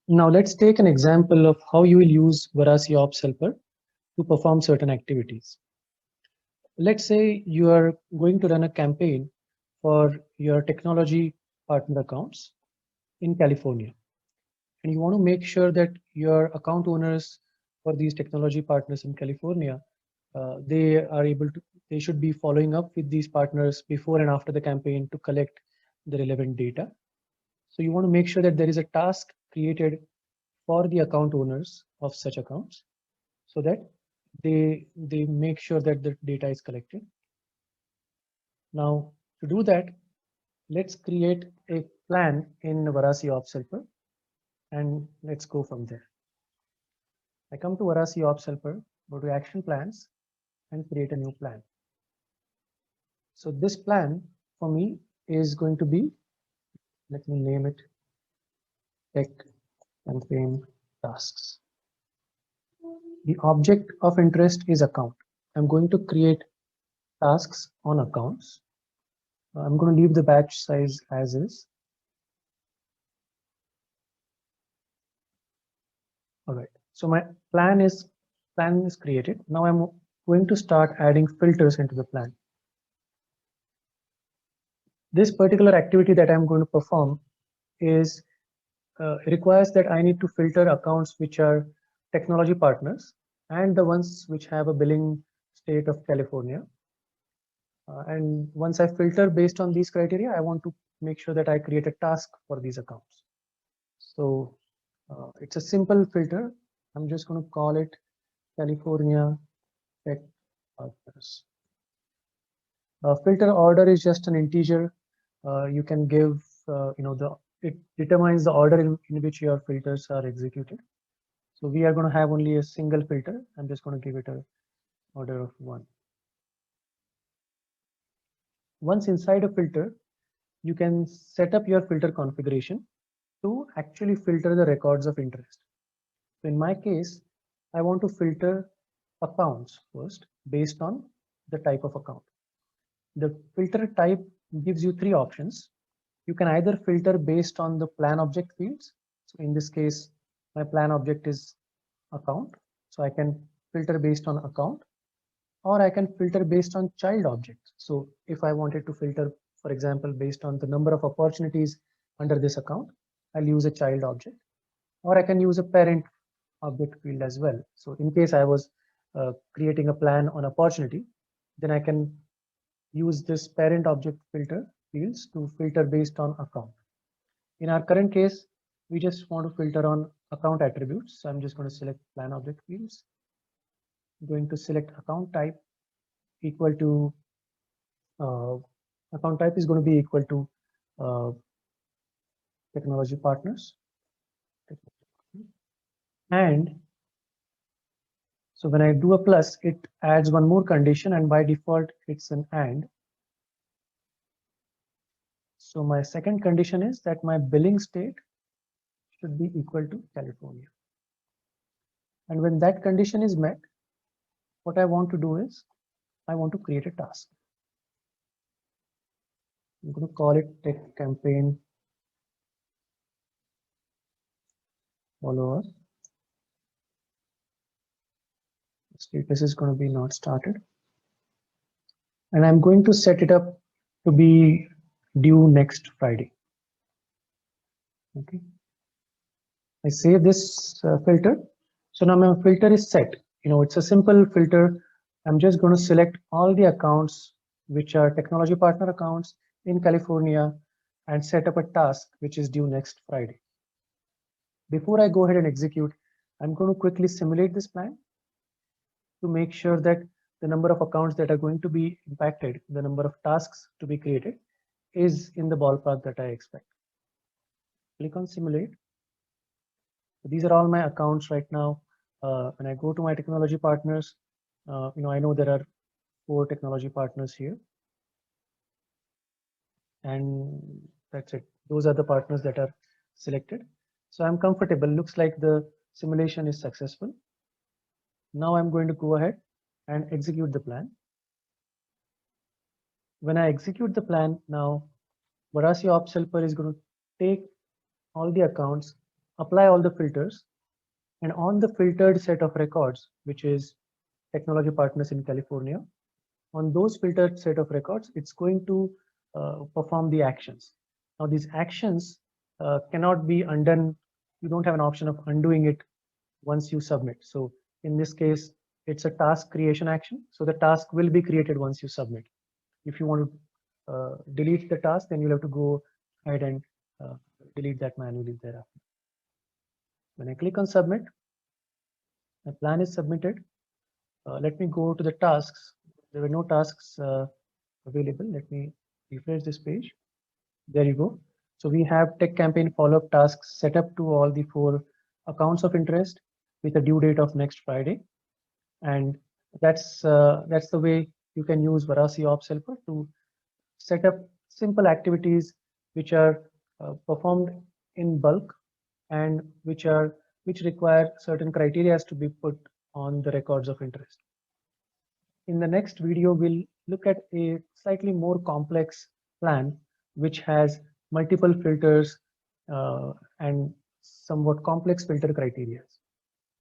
Now let's take an example of how you will use Varasi Ops Helper to perform certain activities. Let's say you are going to run a campaign for your technology partner accounts in California, and you want to make sure that your account owners for these technology partners in California, they are able to, they should be following up with these partners before and after the campaign to collect the relevant data. So you want to make sure that there is a task created for the account owners of such accounts so that they make sure that the data is collected. Now, to do that, let's create a plan in Varasi Ops Helper, and let's go from there. I come to Varasi Ops Helper, go to Action Plans, and create a new plan. So this plan for me is going to be, let me name it, Tech Campaign Tasks. The object of interest is account. I'm going to create tasks on accounts. I'm going to leave the batch size as is. All right. So my plan is created. Now I'm going to start adding filters into the plan. This particular activity that I'm going to perform is requires that I need to filter accounts which are technology partners and the ones which have a billing state of California. And once I filter based on these criteria, I want to make sure that I create a task for these accounts. So it's a simple filter. I'm just going to call it California Tech Partners. Filter order is just an integer. You can give, it determines the order in which your filters are executed. So we are going to have only a single filter. I'm just going to give it a order of 1. Once inside a filter, you can set up your filter configuration to actually filter the records of interest. So in my case, I want to filter accounts first based on the type of account. The filter type gives you 3 options. You can either filter based on the plan object fields. So in this case, my plan object is account. So I can filter based on account, or I can filter based on child objects. So if I wanted to filter, for example, based on the number of opportunities under this account, I'll use a child object, or I can use a parent object field as well. So in case I was creating a plan on opportunity, then I can use this parent object filter fields to filter based on account. In our current case, we just want to filter on account attributes. So I'm just going to select plan object fields. I'm going to select account type equal to account type is going to be equal to technology partners. And so when I do a plus, it adds one more condition, and by default, it's an and. So my second condition is that my billing state should be equal to California. And when that condition is met, what I want to do is I want to create a task. I'm going to call it Tech Campaign Follower. Status is going to be not started. And I'm going to set it up to be due next Friday. Okay. I save this filter. So now my filter is set. It's a simple filter. I'm just going to select all the accounts which are technology partner accounts in California and set up a task which is due next Friday. Before I go ahead and execute, I'm going to quickly simulate this plan to make sure that the number of accounts that are going to be impacted, the number of tasks to be created, is in the ballpark that I expect. Click on simulate. So these are all my accounts right now. When I go to my technology partners, I know there are 4 technology partners here. And that's it. Those are the partners that are selected. So I'm comfortable. Looks like the simulation is successful. Now I'm going to go ahead and execute the plan. When I execute the plan now, Varasi Ops Helper is going to take all the accounts apply all the filters, and on the filtered set of records, which is technology partners in California, on those filtered set of records, it's going to perform the actions. Now these actions cannot be undone. You don't have an option of undoing it once you submit. So in this case, it's a task creation action. So the task will be created once you submit. If you want to delete the task, then you'll have to go ahead and delete that manually thereafter. When I click on submit, my plan is submitted. Let me go to the tasks. There were no tasks available. Let me refresh this page. There you go. So we have tech campaign follow-up tasks set up to all the 4 accounts of interest with a due date of next Friday. And that's the way you can use Varasi Ops Helper to set up simple activities which are performed in bulk and which require certain criteria to be put on the records of interest. In the next video, we'll look at a slightly more complex plan which has multiple filters and somewhat complex filter criteria.